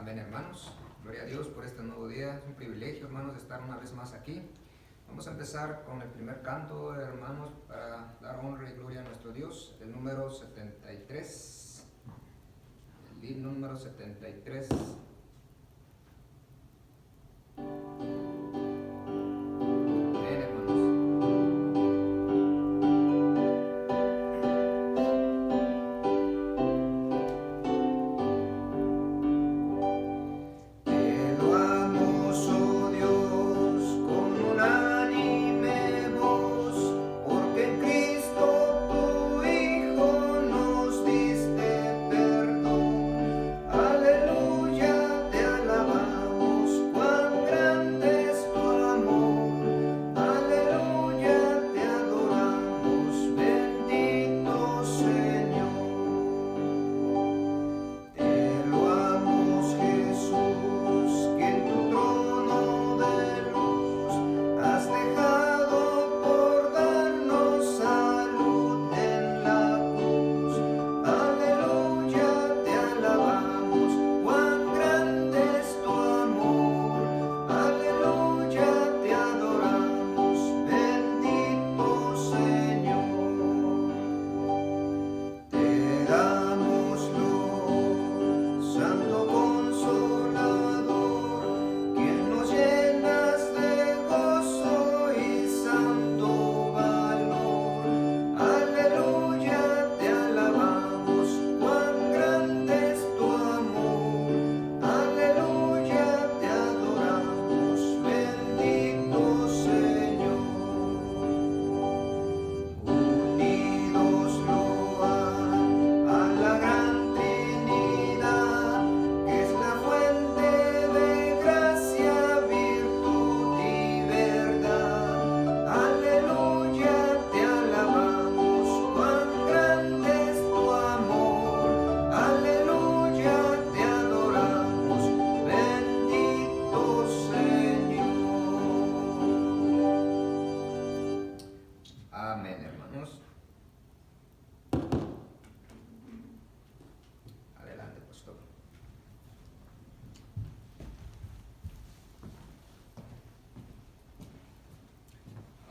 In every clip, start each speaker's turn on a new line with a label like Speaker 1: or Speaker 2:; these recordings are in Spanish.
Speaker 1: Amén, hermanos. Gloria a Dios por este nuevo día. Es un privilegio, hermanos, de estar una vez más aquí. Vamos a empezar con el primer canto, hermanos, para dar honra y gloria a nuestro Dios, el número 73. El himno número 73.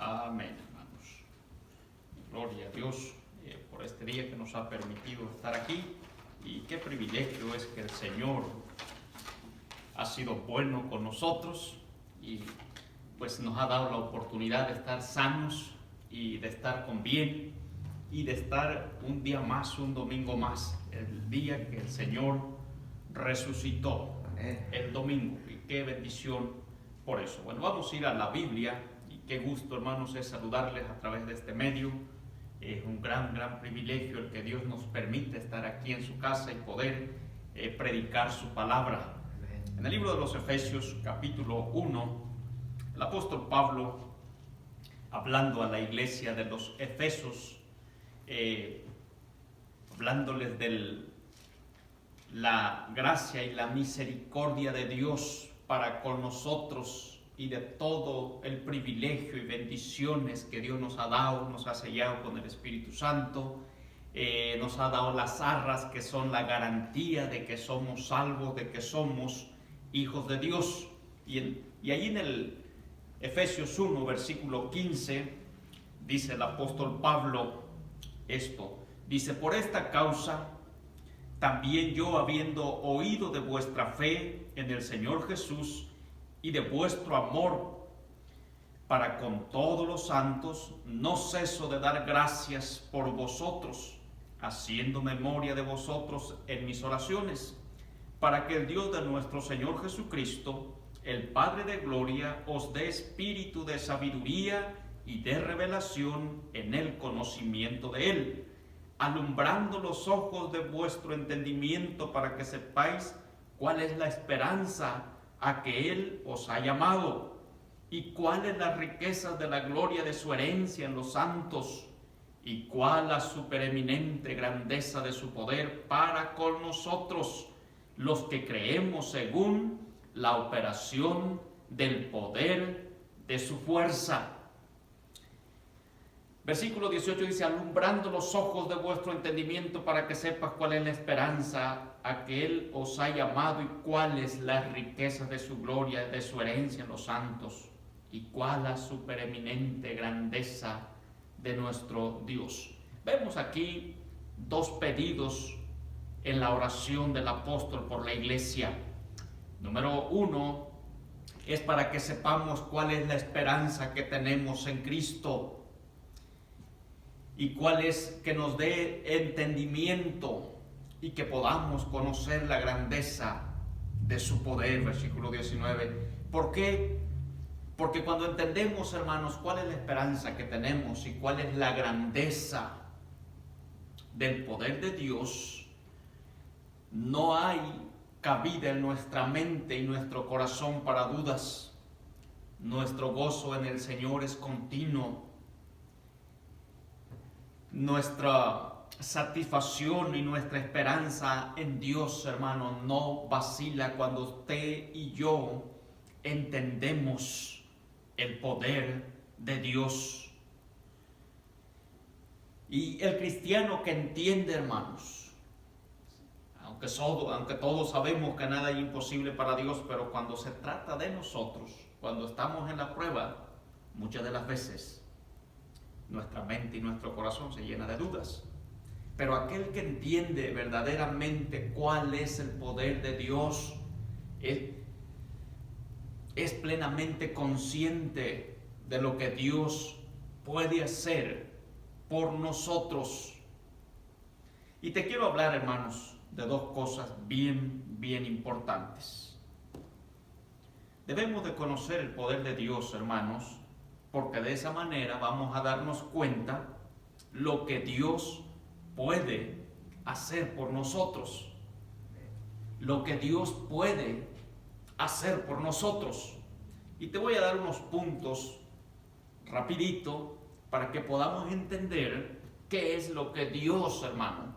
Speaker 2: Amén, hermanos. Gloria a Dios por este día que nos ha permitido estar aquí, y qué privilegio es que el Señor ha sido bueno con nosotros y pues nos ha dado la oportunidad de estar sanos y de estar con bien y de estar un día más, un domingo más, el día que el Señor resucitó. Amén. El domingo, y qué bendición por eso. Bueno, vamos a ir a la Biblia. Qué gusto, hermanos, es saludarles a través de este medio. Es un gran privilegio el que Dios nos permite estar aquí en su casa y poder predicar su palabra. En el libro de los Efesios, capítulo 1, el apóstol Pablo, hablando a la iglesia de los Efesos, hablándoles de la gracia y la misericordia de Dios para con nosotros, y de todo el privilegio y bendiciones que Dios nos ha dado, nos ha sellado con el Espíritu Santo, nos ha dado las arras que son la garantía de que somos salvos, de que somos hijos de Dios. Y allí en el Efesios 1, versículo 15, dice el apóstol Pablo esto, dice: por esta causa, también yo, habiendo oído de vuestra fe en el Señor Jesús, y de vuestro amor para con todos los santos, no ceso de dar gracias por vosotros, haciendo memoria de vosotros en mis oraciones, para que el Dios de nuestro Señor Jesucristo, el Padre de gloria, os dé espíritu de sabiduría y de revelación en el conocimiento de Él, alumbrando los ojos de vuestro entendimiento, para que sepáis cuál es la esperanza a que Él os ha llamado, y cuál es la riqueza de la gloria de su herencia en los santos, y cuál la supereminente grandeza de su poder para con nosotros, los que creemos según la operación del poder de su fuerza. Versículo 18 dice, alumbrando los ojos de vuestro entendimiento para que sepas cuál es la esperanza a que Él os ha llamado y cuál es la riqueza de su gloria, de su herencia en los santos y cuál la supereminente grandeza de nuestro Dios. Vemos aquí dos pedidos en la oración del apóstol por la iglesia. Número uno es para que sepamos cuál es la esperanza que tenemos en Cristo y cuál es, que nos dé entendimiento y que podamos conocer la grandeza de su poder. Versículo 19. ¿Por qué? Porque cuando entendemos, hermanos, cuál es la esperanza que tenemos y cuál es la grandeza del poder de Dios, no hay cabida en nuestra mente y nuestro corazón para dudas. Nuestro gozo en el Señor es continuo. Nuestra satisfacción y nuestra esperanza en Dios, hermano, no vacila cuando usted y yo entendemos el poder de Dios. Y el cristiano que entiende, hermanos, aunque todos sabemos que nada es imposible para Dios, pero cuando se trata de nosotros, cuando estamos en la prueba, muchas de las veces nuestra mente y nuestro corazón se llena de dudas. Pero aquel que entiende verdaderamente cuál es el poder de Dios, es plenamente consciente de lo que Dios puede hacer por nosotros. Y te quiero hablar, hermanos, de dos cosas bien importantes. Debemos de conocer el poder de Dios, hermanos, porque de esa manera vamos a darnos cuenta lo que Dios puede hacer por nosotros. Lo que Dios puede hacer por nosotros. Y te voy a dar unos puntos rapidito para que podamos entender qué es lo que Dios, hermano,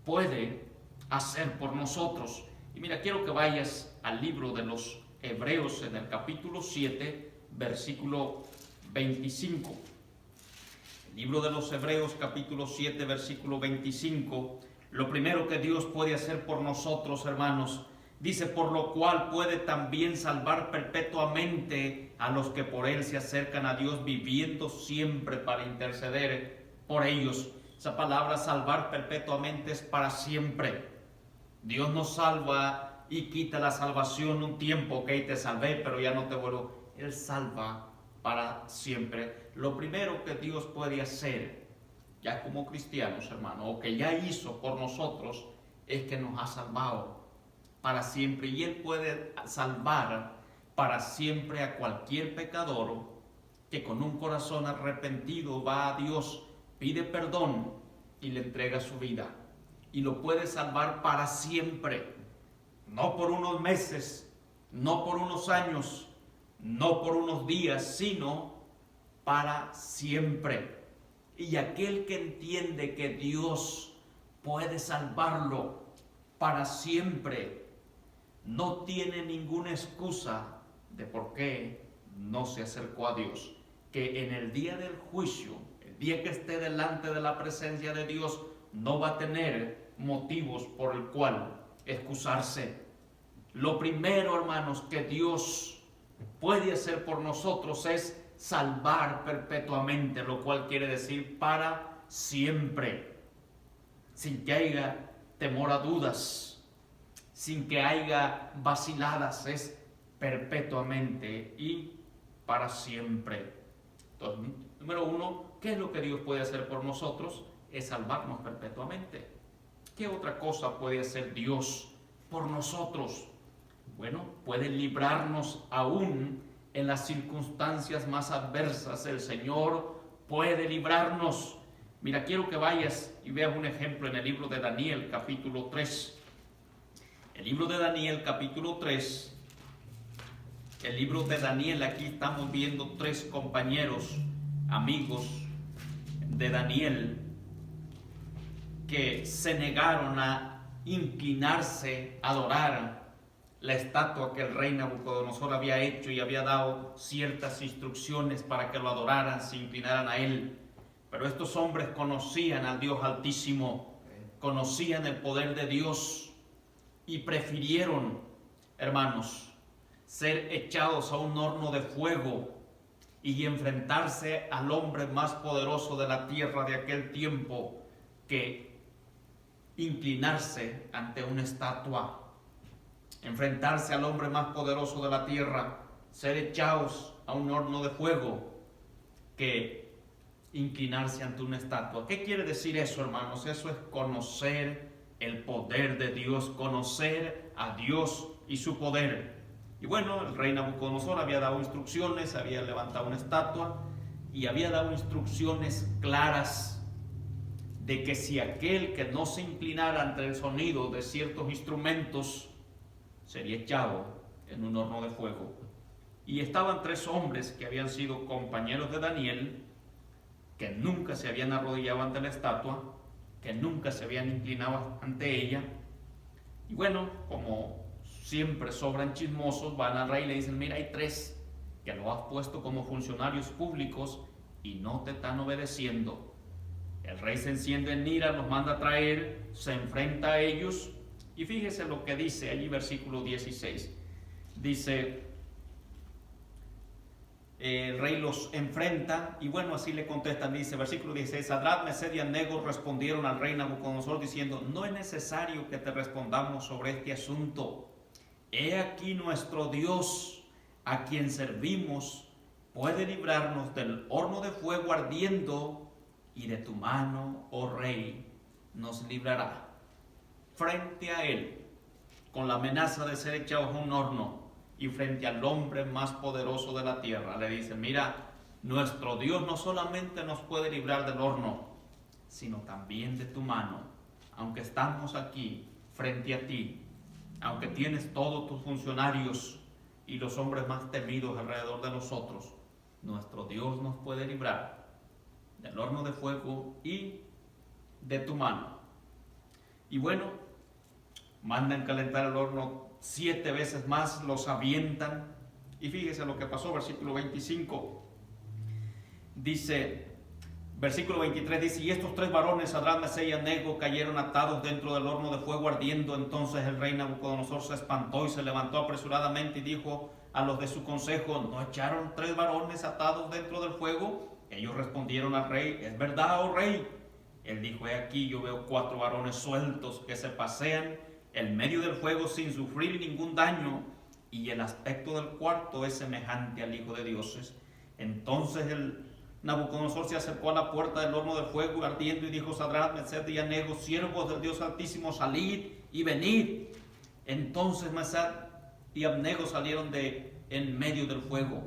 Speaker 2: puede hacer por nosotros. Y mira, quiero que vayas al libro de los Hebreos en el capítulo 7, versículo 25. El libro de los Hebreos, capítulo 7, versículo 25. Lo primero que Dios puede hacer por nosotros, hermanos, dice, por lo cual puede también salvar perpetuamente a los que por Él se acercan a Dios, viviendo siempre para interceder por ellos. Esa palabra salvar perpetuamente es para siempre. Dios nos salva y quita la salvación un tiempo, ok, te salvé, pero ya no te vuelvo. Él salva para siempre. Lo primero que Dios puede hacer, ya como cristianos, hermano, o que ya hizo por nosotros, es que nos ha salvado para siempre. Y Él puede salvar para siempre a cualquier pecador que con un corazón arrepentido va a Dios, pide perdón y le entrega su vida. Y lo puede salvar para siempre, no por unos meses, no por unos años, no por unos días, sino para siempre. Y aquel que entiende que Dios puede salvarlo para siempre, no tiene ninguna excusa de por qué no se acercó a Dios. Que en el día del juicio, el día que esté delante de la presencia de Dios, no va a tener motivos por el cual excusarse. Lo primero, hermanos, que Dios puede hacer por nosotros es salvar perpetuamente, lo cual quiere decir para siempre, sin que haya temor a dudas, sin que haya vaciladas, es perpetuamente y para siempre. Entonces, número uno, ¿qué es lo que Dios puede hacer por nosotros? Es salvarnos perpetuamente. ¿Qué otra cosa puede hacer Dios por nosotros? Bueno, puede librarnos aún en las circunstancias más adversas. El Señor puede librarnos. Mira, quiero que vayas y veas un ejemplo en el libro de Daniel, capítulo 3. El libro de Daniel, capítulo 3. El libro de Daniel, aquí estamos viendo tres compañeros, amigos de Daniel, que se negaron a inclinarse, a adorar la estatua que el rey Nabucodonosor había hecho y había dado ciertas instrucciones para que lo adoraran, se inclinaran a él. Pero estos hombres conocían al Dios Altísimo, conocían el poder de Dios y prefirieron, hermanos, ser echados a un horno de fuego y enfrentarse al hombre más poderoso de la tierra de aquel tiempo que inclinarse ante una estatua. Enfrentarse al hombre más poderoso de la tierra, ser echados a un horno de fuego, que inclinarse ante una estatua. ¿Qué quiere decir eso, hermanos? Eso es conocer el poder de Dios, conocer a Dios y su poder. Y bueno, el rey Nabucodonosor había dado instrucciones, había levantado una estatua y había dado instrucciones claras de que si aquel que no se inclinara ante el sonido de ciertos instrumentos sería echado en un horno de fuego. Y estaban 3 hombres que habían sido compañeros de Daniel, que nunca se habían arrodillado ante la estatua, que nunca se habían inclinado ante ella. Y bueno, como siempre sobran chismosos, van al rey y le dicen: mira, hay 3 que lo has puesto como funcionarios públicos y no te están obedeciendo. El rey se enciende en ira, los manda a traer, se enfrenta a ellos y fíjese lo que dice allí, versículo 16. Dice, el rey los enfrenta y bueno, así le contestan. Dice, versículo 16: Sadrach, Mesed y Abednego respondieron al rey Nabucodonosor diciendo: no es necesario que te respondamos sobre este asunto. He aquí nuestro Dios, a quien servimos, puede librarnos del horno de fuego ardiendo, y de tu mano, oh rey, nos librará. Frente a él, con la amenaza de ser echados a un horno, y frente al hombre más poderoso de la tierra, le dicen: mira, nuestro Dios no solamente nos puede librar del horno, sino también de tu mano. Aunque estamos aquí frente a ti, aunque tienes todos tus funcionarios y los hombres más temidos alrededor de nosotros, nuestro Dios nos puede librar del horno de fuego y de tu mano. Y bueno, mandan calentar el horno 7 veces más, los avientan. Y fíjese lo que pasó, versículo 25. Dice, versículo 23 dice: y estos 3 varones, Sadrach, Mesed y Abednego, cayeron atados dentro del horno de fuego ardiendo. Entonces el rey Nabucodonosor se espantó y se levantó apresuradamente y dijo a los de su consejo: ¿no echaron 3 varones atados dentro del fuego? Ellos respondieron al rey: es verdad, oh rey. Él dijo: he aquí, yo veo 4 varones sueltos que se pasean en medio del fuego sin sufrir ningún daño, y el aspecto del cuarto es semejante al Hijo de Dioses. Entonces el Nabucodonosor se acercó a la puerta del horno de fuego ardiendo y dijo: Sadrach, Mesed y Abednego, siervos del Dios Altísimo, salid y venid. Entonces Mesed y Abednego salieron de en medio del fuego.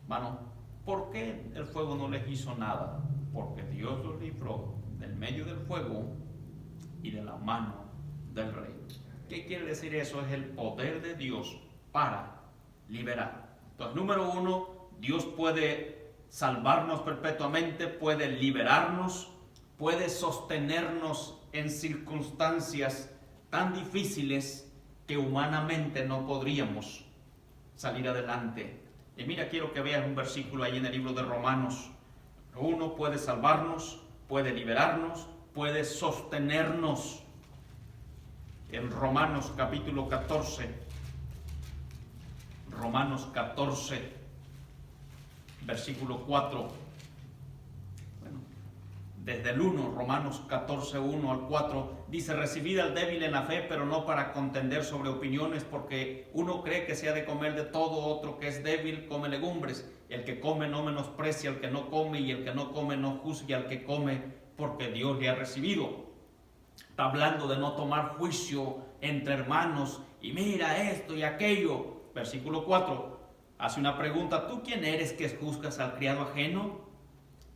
Speaker 2: Bueno, ¿por qué el fuego no les hizo nada? Porque Dios los libró del medio del fuego y de la mano del rey. ¿Qué quiere decir eso? Es el poder de Dios para liberar. Entonces, número 1, Dios puede salvarnos perpetuamente, puede liberarnos, puede sostenernos en circunstancias tan difíciles que humanamente no podríamos salir adelante. Y mira, quiero que veas un versículo ahí en el libro de Romanos. Uno puede salvarnos, puede liberarnos, puede sostenernos. En Romanos capítulo 14, Romanos 14, versículo 4. Bueno, desde el 1, Romanos 14, 1 al 4, dice: recibid al débil en la fe, pero no para contender sobre opiniones, porque uno cree que se ha de comer de todo, otro que es débil come legumbres. El que come no menosprecia al que no come, y el que no come no juzgue al que come, porque Dios le ha recibido. Está hablando de no tomar juicio entre hermanos, y mira esto y aquello. Versículo 4, hace una pregunta: ¿tú quién eres que juzgas al criado ajeno?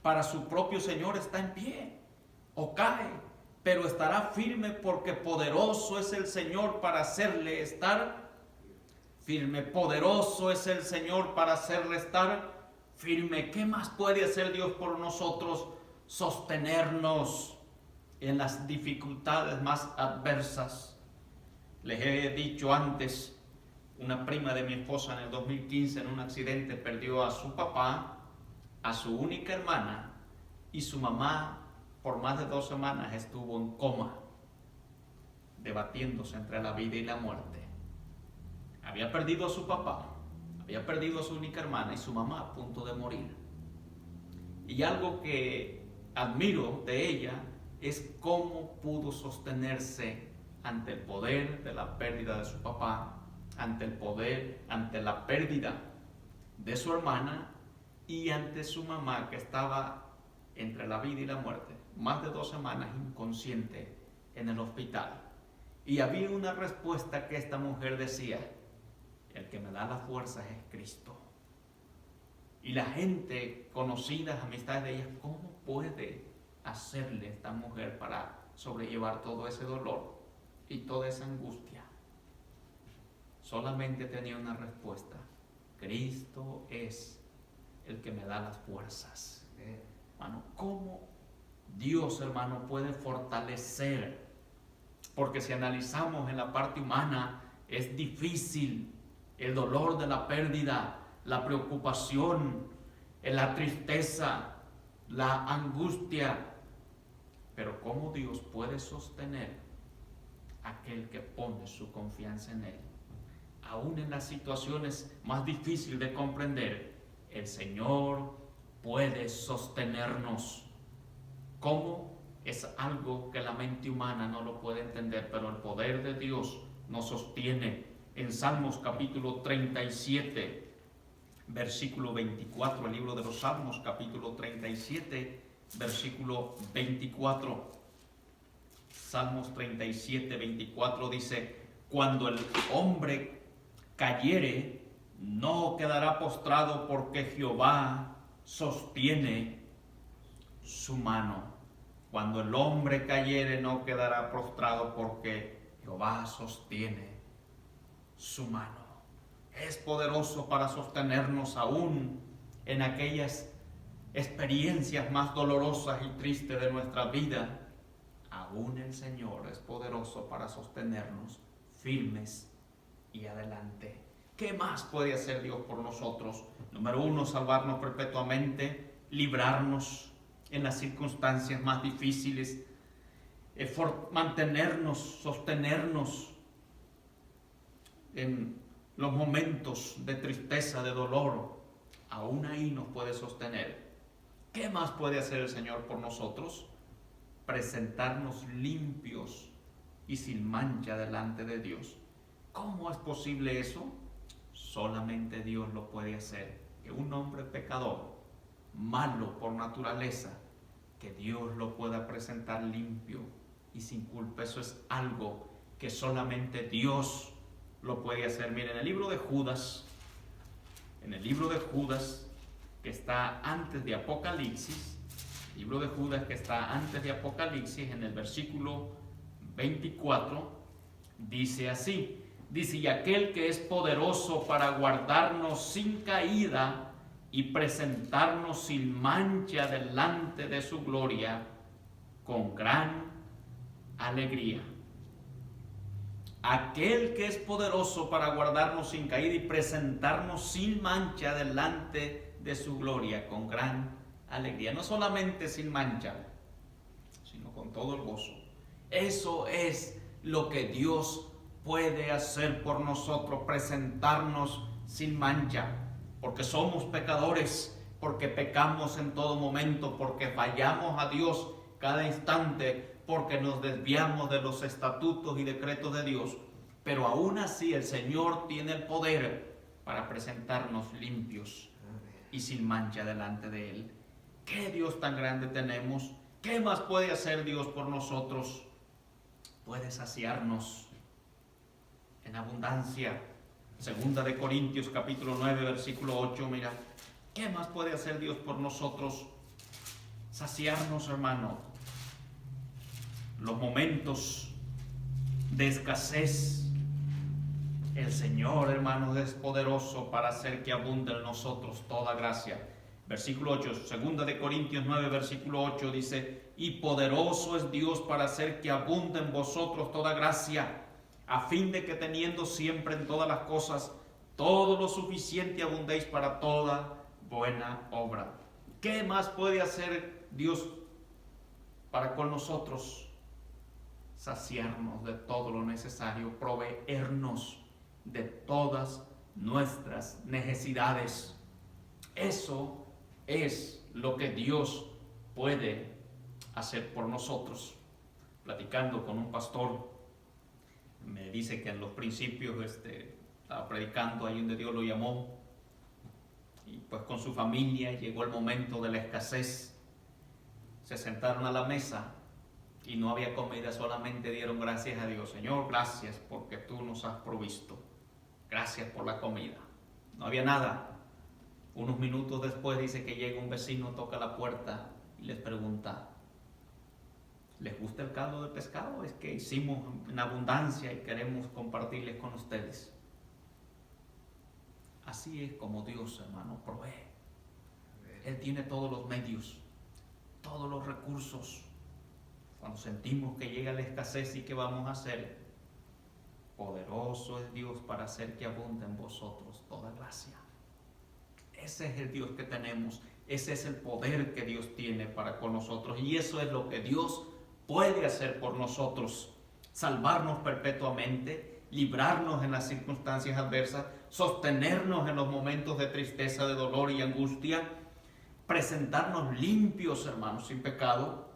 Speaker 2: Para su propio Señor está en pie, o cae, pero estará firme, porque poderoso es el Señor para hacerle estar firme. Poderoso es el Señor para hacerle estar firme. ¿Qué más puede hacer Dios por nosotros? Sostenernos en las dificultades más adversas. Les he dicho antes, una prima de mi esposa en el 2015 en un accidente perdió a su papá, a su única hermana y su mamá por más de 2 semanas estuvo en coma, debatiéndose entre la vida y la muerte. Había perdido a su papá, había perdido a su única hermana y su mamá a punto de morir. Y algo que admiro de ella es cómo pudo sostenerse ante el poder de la pérdida de su papá, ante la pérdida de su hermana y ante su mamá, que estaba entre la vida y la muerte, más de 2 semanas inconsciente en el hospital. Y había una respuesta que esta mujer decía: el que me da las fuerzas es Cristo. Y la gente, conocidas, amistades de ella, ¿cómo puede hacerle esta mujer para sobrellevar todo ese dolor y toda esa angustia? Solamente tenía una respuesta: Cristo es el que me da las fuerzas. Hermano, ¿cómo Dios, hermano, puede fortalecer? Porque si analizamos en la parte humana, es difícil el dolor de la pérdida, la preocupación, la tristeza, la angustia. Pero ¿cómo Dios puede sostener a aquel que pone su confianza en Él? Aún en las situaciones más difíciles de comprender, el Señor puede sostenernos. ¿Cómo? Es algo que la mente humana no lo puede entender, pero el poder de Dios nos sostiene. En Salmos capítulo 37, versículo 24, el libro de los Salmos capítulo 37, versículo 24. Salmos 37, 24 dice: cuando el hombre cayere, no quedará postrado, porque Jehová sostiene su mano. Cuando el hombre cayere, no quedará postrado, porque Jehová sostiene su mano. Es poderoso para sostenernos aún en aquellas experiencias más dolorosas y tristes de nuestra vida. Aún el Señor es poderoso para sostenernos firmes y adelante. ¿Qué más puede hacer Dios por nosotros? Número 1, salvarnos perpetuamente, librarnos en las circunstancias más difíciles, mantenernos, sostenernos en los momentos de tristeza, de dolor. Aún ahí nos puede sostener. ¿Qué más puede hacer el Señor por nosotros? Presentarnos limpios y sin mancha delante de Dios. ¿Cómo es posible eso? Solamente Dios lo puede hacer. Que un hombre pecador, malo por naturaleza, que Dios lo pueda presentar limpio y sin culpa, eso es algo que solamente Dios lo puede hacer. Miren, en el libro de Judas, que está antes de Apocalipsis, en el versículo 24, dice así, y aquel que es poderoso para guardarnos sin caída y presentarnos sin mancha delante de su gloria con gran alegría. Aquel que es poderoso para guardarnos sin caída y presentarnos sin mancha delante de su gloria con gran alegría. No solamente sin mancha, sino con todo el gozo. Eso es lo que Dios puede hacer por nosotros, presentarnos sin mancha, porque somos pecadores, porque pecamos en todo momento, porque fallamos a Dios cada instante, porque nos desviamos de los estatutos y decretos de Dios, pero aún así el Señor tiene el poder para presentarnos limpios y sin mancha delante de Él. ¿Qué Dios tan grande tenemos? ¿Qué más puede hacer Dios por nosotros? Puede saciarnos en abundancia. Segunda de Corintios capítulo 9 versículo 8, mira, ¿qué más puede hacer Dios por nosotros? Saciarnos, hermano. Los momentos de escasez, el Señor, hermanos, es poderoso para hacer que abunde en nosotros toda gracia. Versículo 8, segunda de Corintios 9, versículo 8 dice: y poderoso es Dios para hacer que abunde en vosotros toda gracia, a fin de que teniendo siempre en todas las cosas todo lo suficiente abundéis para toda buena obra. ¿Qué más puede hacer Dios para con nosotros saciarnos de todo lo necesario, proveernos de todas nuestras necesidades. Eso es lo que Dios puede hacer por nosotros. Platicando con un pastor, me dice que en los principios estaba predicando ahí donde Dios lo llamó, y pues con su familia llegó el momento de la escasez. Se sentaron a la mesa y no había comida, solamente dieron gracias a Dios. Señor, gracias porque tú nos has provisto. Gracias por la comida. No había nada. Unos minutos después dice que llega un vecino, toca la puerta y les pregunta: ¿les gusta el caldo de pescado? Es que hicimos en abundancia y queremos compartirles con ustedes. Así es como Dios, hermano, provee. Él tiene todos los medios, todos los recursos. Cuando sentimos que llega la escasez, ¿y qué vamos a hacer? Poderoso es Dios para hacer que abunde en vosotros toda gracia. Ese es el Dios que tenemos. Ese es el poder que Dios tiene para con nosotros. Y eso es lo que Dios puede hacer por nosotros. Salvarnos perpetuamente, librarnos en las circunstancias adversas, sostenernos en los momentos de tristeza, de dolor y angustia, presentarnos limpios, hermanos, sin pecado,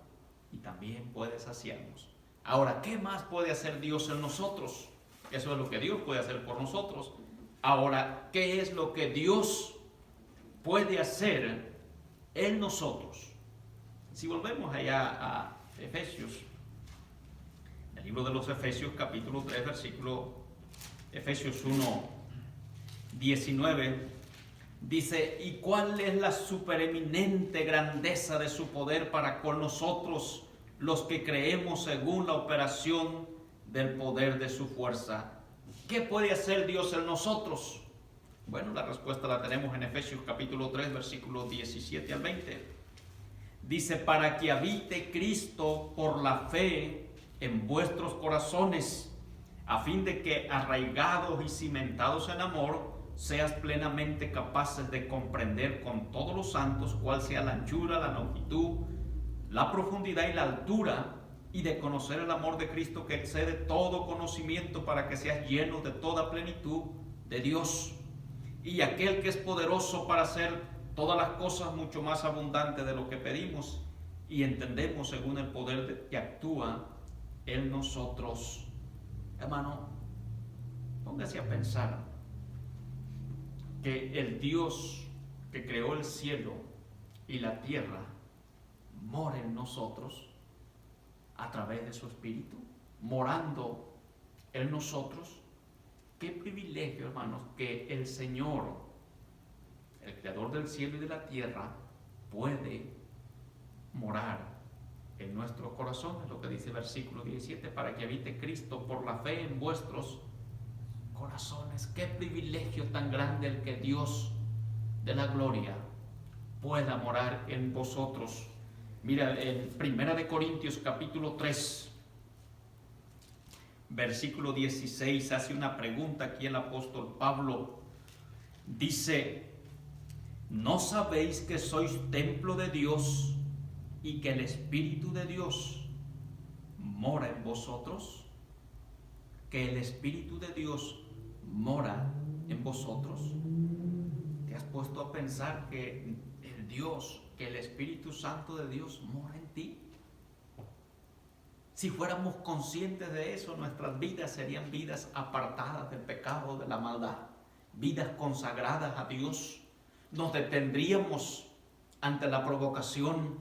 Speaker 2: y también puede saciarnos. Ahora, ¿qué más puede hacer Dios en nosotros? Eso es lo que Dios puede hacer por nosotros. Ahora, ¿qué es lo que Dios puede hacer en nosotros? Si volvemos allá a Efesios, el libro de los Efesios, capítulo 3, versículo Efesios 1, 19, dice: ¿y cuál es la supereminente grandeza de su poder para con nosotros, los que creemos según la operación del poder de su fuerza? ¿Qué puede hacer Dios en nosotros? Bueno, la respuesta la tenemos en Efesios capítulo 3, versículos 17 al 20. Dice: para que habite Cristo por la fe en vuestros corazones, a fin de que, arraigados y cimentados en amor, seas plenamente capaces de comprender con todos los santos cuál sea la anchura, la longitud, la profundidad y la altura, y de conocer el amor de Cristo que excede todo conocimiento, para que seas llenos de toda plenitud de Dios. Y aquel que es poderoso para hacer todas las cosas mucho más abundante de lo que pedimos y entendemos, según el poder que actúa en nosotros. Hermano, póngase a pensar que el Dios que creó el cielo y la tierra mora en nosotros a través de su Espíritu, morando en nosotros. Qué privilegio, hermanos, que el Señor, el creador del cielo y de la tierra, puede morar en nuestro corazón. Es lo que dice el versículo 17: para que habite Cristo por la fe en vuestros corazones. Qué privilegio tan grande el que Dios de la gloria pueda morar en vosotros. Mira, en 1 Corintios capítulo 3, versículo 16, hace una pregunta aquí el apóstol Pablo. Dice: ¿no sabéis que sois templo de Dios y que el Espíritu de Dios mora en vosotros? Que el Espíritu de Dios mora en vosotros. ¿Te has puesto a pensar que el Dios, que el Espíritu Santo de Dios mora en ti? Si fuéramos conscientes de eso, nuestras vidas serían vidas apartadas del pecado, de la maldad, vidas consagradas a Dios. Nos detendríamos ante la provocación,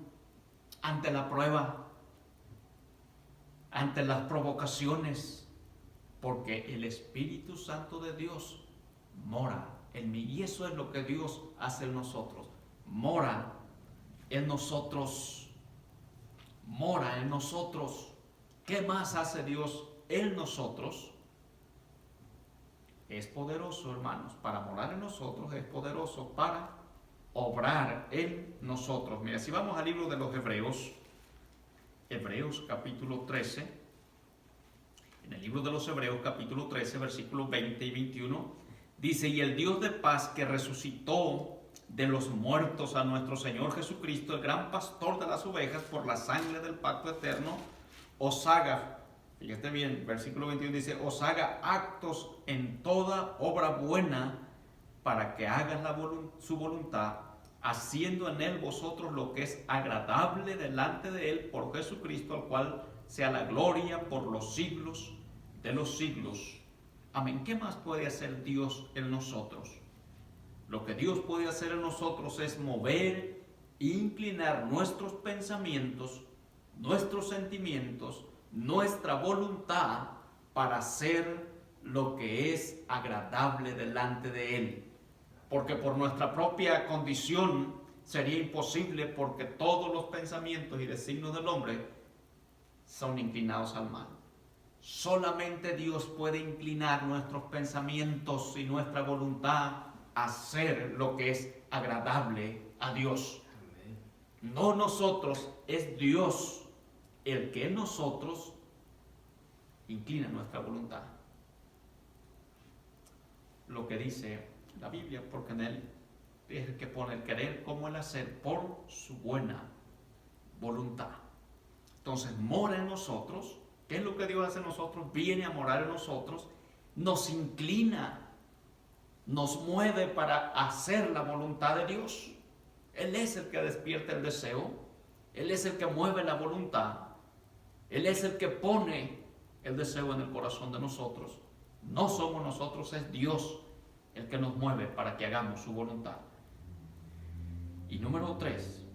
Speaker 2: ante la prueba, ante las provocaciones, porque el Espíritu Santo de Dios mora en mí. Y eso es lo que Dios hace en nosotros. Mora en nosotros. Mora en nosotros. ¿Qué más hace Dios en nosotros? Es poderoso, hermanos, para morar en nosotros. Es poderoso para obrar en nosotros. Mira, si vamos al libro de los Hebreos, Hebreos capítulo 13, en el libro de los Hebreos capítulo 13, versículos 20 y 21, dice: y el Dios de paz, que resucitó de los muertos a nuestro Señor Jesucristo, el gran pastor de las ovejas, por la sangre del pacto eterno, os haga, fíjate bien, versículo 21 dice, os haga actos en toda obra buena, para que hagas su voluntad, haciendo en él vosotros lo que es agradable delante de él, por Jesucristo, al cual sea la gloria por los siglos de los siglos. Amén. ¿Qué más puede hacer Dios en nosotros? Lo que Dios puede hacer en nosotros es mover e inclinar nuestros pensamientos, nuestros sentimientos, nuestra voluntad para hacer lo que es agradable delante de Él. Porque por nuestra propia condición sería imposible, porque todos los pensamientos y designios del hombre son inclinados al mal. Solamente Dios puede inclinar nuestros pensamientos y nuestra voluntad a hacer lo que es agradable a Dios. Amén. No nosotros, es Dios el que en nosotros inclina nuestra voluntad. Lo que dice la Biblia, porque en él es el que pone el querer como el hacer por su buena voluntad. Entonces mora en nosotros. ¿Qué es lo que Dios hace en nosotros? Viene a morar en nosotros, nos inclina, nos mueve para hacer la voluntad de Dios. Él es el que despierta el deseo, Él es el que mueve la voluntad, Él es el que pone el deseo en el corazón de nosotros. No somos nosotros, es Dios el que nos mueve para que hagamos su voluntad. Y número 3,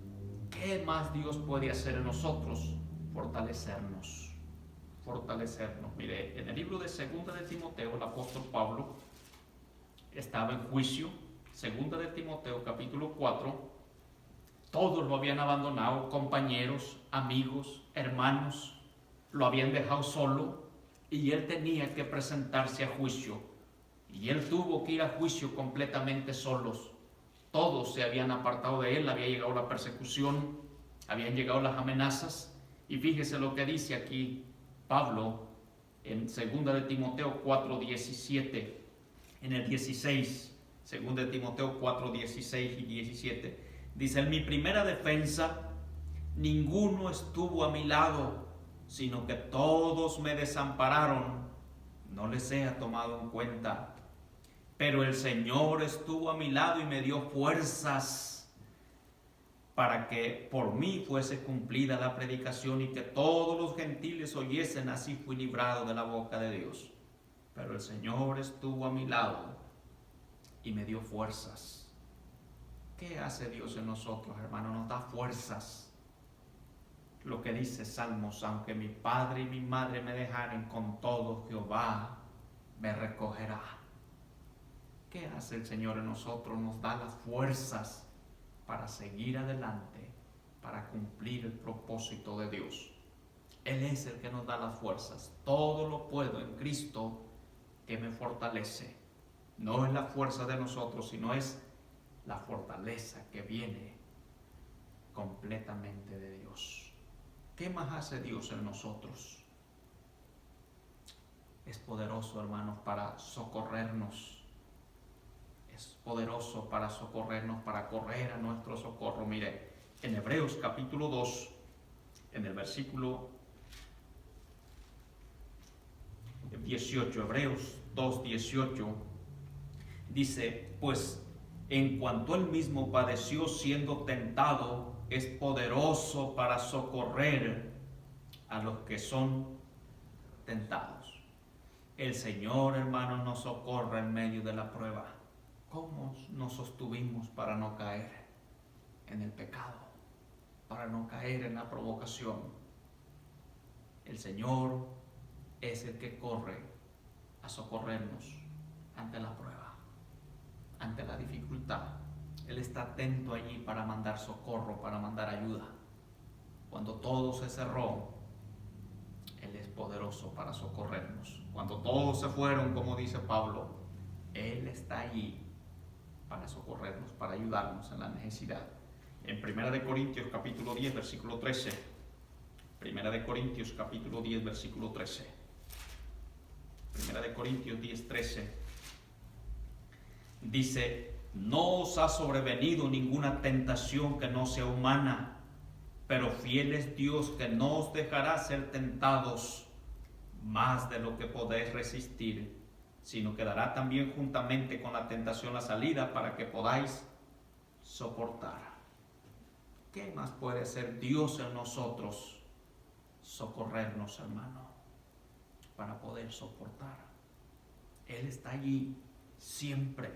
Speaker 2: ¿qué más Dios puede hacer en nosotros? Fortalecernos. Mire, en el libro de 2 de Timoteo, el apóstol Pablo estaba en juicio. 2 de Timoteo, capítulo 4. Todos lo habían abandonado, compañeros, amigos, hermanos, lo habían dejado solo, y él tenía que presentarse a juicio. Y él tuvo que ir a juicio completamente solos. Todos se habían apartado de él, había llegado la persecución, habían llegado las amenazas. Y fíjese lo que dice aquí Pablo en 2 de Timoteo 4:17, en el 16, 2 de Timoteo 4:16 y 17, dice: en mi primera defensa ninguno estuvo a mi lado, sino que todos me desampararon, no les he tomado en cuenta. Pero el Señor estuvo a mi lado y me dio fuerzas para que por mí fuese cumplida la predicación y que todos los gentiles oyesen. Así fui librado de la boca de Dios. Pero el Señor estuvo a mi lado y me dio fuerzas. ¿Qué hace Dios en nosotros, hermano? Nos da fuerzas. Lo que dice Salmos: aunque mi padre y mi madre me dejaren, con todo Jehová me recogerá. ¿Qué hace el Señor en nosotros? Nos da las fuerzas para seguir adelante, para cumplir el propósito de Dios. Él es el que nos da las fuerzas. Todo lo puedo en Cristo que me fortalece. No es la fuerza de nosotros, sino es la fortaleza que viene completamente de Dios. ¿Qué más hace Dios en nosotros? Es poderoso, hermanos, para socorrernos. Es poderoso para socorrernos, para correr a nuestro socorro. Mire, en Hebreos capítulo 2, en el versículo 18, Hebreos 2:18, dice: pues en cuanto él mismo padeció siendo tentado, es poderoso para socorrer a los que son tentados. El Señor, hermanos, nos socorre en medio de la prueba. ¿Cómo nos sostuvimos para no caer en el pecado, para no caer en la provocación? El Señor es el que corre a socorrernos ante la prueba, ante la dificultad. Él está atento allí para mandar socorro, para mandar ayuda. Cuando todo se cerró, Él es poderoso para socorrernos. Cuando todos se fueron, como dice Pablo, Él está allí para socorrernos, para ayudarnos en la necesidad. En 1 Corintios capítulo 10, versículo 13. 1 Corintios capítulo 10, versículo 13. 1 Corintios 10, 13. Dice: no os ha sobrevenido ninguna tentación que no sea humana, pero fiel es Dios, que no os dejará ser tentados más de lo que podéis resistir, sino que dará también juntamente con la tentación la salida para que podáis soportar. ¿Qué más puede hacer Dios en nosotros? Socorrernos, hermano, para poder soportar. Él está allí siempre.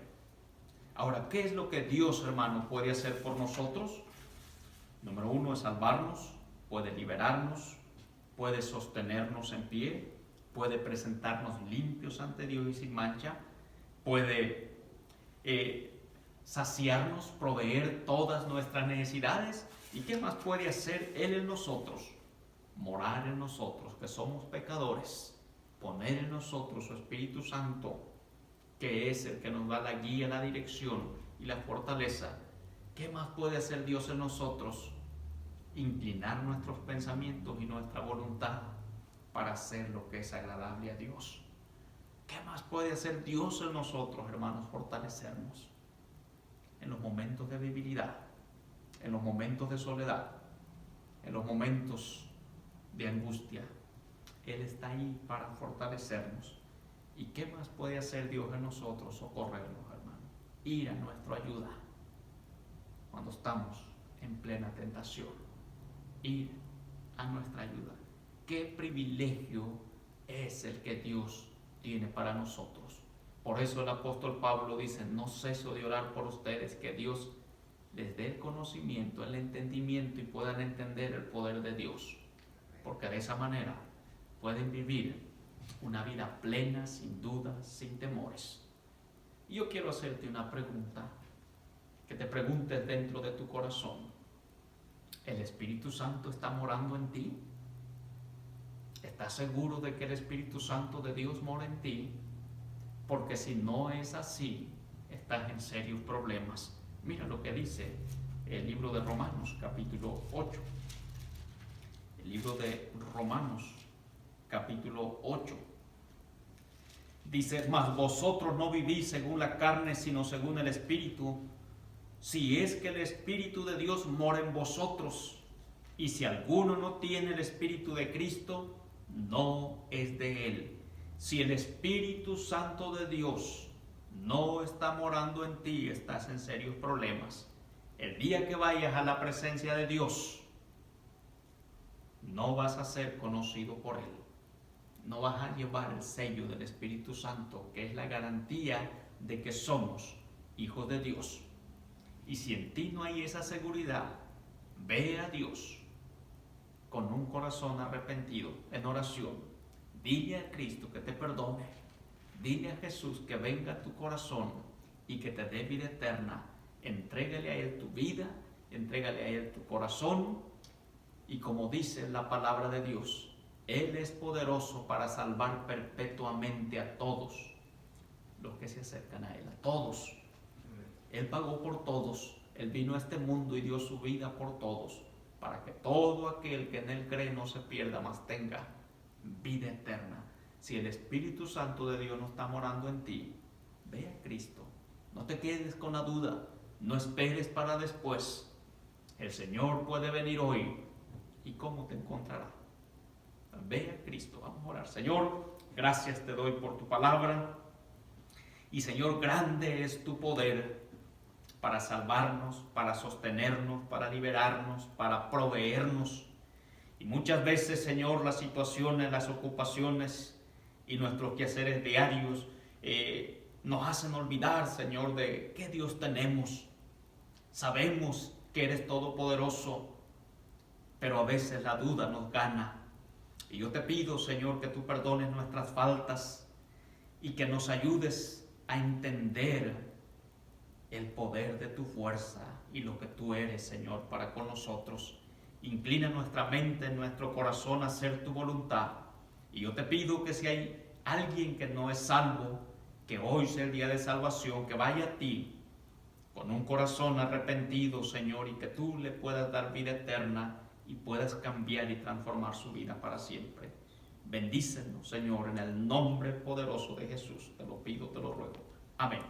Speaker 2: Ahora, ¿qué es lo que Dios, hermano, puede hacer por nosotros? Número uno es salvarnos, puede liberarnos, puede sostenernos en pie, puede presentarnos limpios ante Dios y sin mancha, puede saciarnos, proveer todas nuestras necesidades. ¿Y qué más puede hacer Él en nosotros? Morar en nosotros, que somos pecadores, poner en nosotros su Espíritu Santo, que es el que nos da la guía, la dirección y la fortaleza. ¿Qué más puede hacer Dios en nosotros? Inclinar nuestros pensamientos y nuestra voluntad para hacer lo que es agradable a Dios. ¿Qué más puede hacer Dios en nosotros, hermanos? Fortalecernos en los momentos de debilidad, en los momentos de soledad, en los momentos de angustia. Él está ahí para fortalecernos. ¿Y qué más puede hacer Dios en nosotros? Socorrernos, hermano. Ir a nuestra ayuda cuando estamos en plena tentación. Ir a nuestra ayuda. ¿Qué privilegio es el que Dios tiene para nosotros? Por eso el apóstol Pablo dice: no ceso de orar por ustedes, que Dios les dé el conocimiento, el entendimiento y puedan entender el poder de Dios. Porque de esa manera pueden vivir una vida plena, sin dudas, sin temores. Y yo quiero hacerte una pregunta, que te preguntes dentro de tu corazón: ¿el Espíritu Santo está morando en ti? ¿Estás seguro de que el Espíritu Santo de Dios mora en ti? Porque si no es así, estás en serios problemas. Mira lo que dice el libro de Romanos, capítulo 8. El libro de Romanos, capítulo 8. Dice: mas vosotros no vivís según la carne, sino según el Espíritu, si es que el Espíritu de Dios mora en vosotros. Y si alguno no tiene el Espíritu de Cristo, no es de él. Si el Espíritu Santo de Dios no está morando en ti, estás en serios problemas. El día que vayas a la presencia de Dios, no vas a ser conocido por Él. No vas a llevar el sello del Espíritu Santo, que es la garantía de que somos hijos de Dios. Y si en ti no hay esa seguridad, ve a Dios con un corazón arrepentido, en oración. Dile a Cristo que te perdone. Dile a Jesús que venga a tu corazón y que te dé vida eterna. Entrégale a Él tu vida, entrégale a Él tu corazón. Y como dice la palabra de Dios, Él es poderoso para salvar perpetuamente a todos los que se acercan a Él, a todos. Él pagó por todos. Él vino a este mundo y dio su vida por todos, para que todo aquel que en Él cree no se pierda, mas tenga vida eterna. Si el Espíritu Santo de Dios no está morando en ti, ve a Cristo. No te quedes con la duda. No esperes para después. El Señor puede venir hoy. ¿Y cómo te encontrará? Ve a Cristo. Vamos a orar. Señor, gracias te doy por tu palabra. Y Señor, grande es tu poder para salvarnos, para sostenernos, para liberarnos, para proveernos. Y muchas veces, Señor, las situaciones, las ocupaciones y nuestros quehaceres diarios nos hacen olvidar, Señor, de qué Dios tenemos. Sabemos que eres todopoderoso, pero a veces la duda nos gana. Y yo te pido, Señor, que tú perdones nuestras faltas y que nos ayudes a entender el poder de tu fuerza y lo que tú eres, Señor, para con nosotros. Inclina nuestra mente, nuestro corazón a hacer tu voluntad. Y yo te pido que si hay alguien que no es salvo, que hoy sea el día de salvación, que vaya a ti con un corazón arrepentido, Señor, y que tú le puedas dar vida eterna y puedas cambiar y transformar su vida para siempre. Bendícenos, Señor, en el nombre poderoso de Jesús. Te lo pido, te lo ruego. Amén.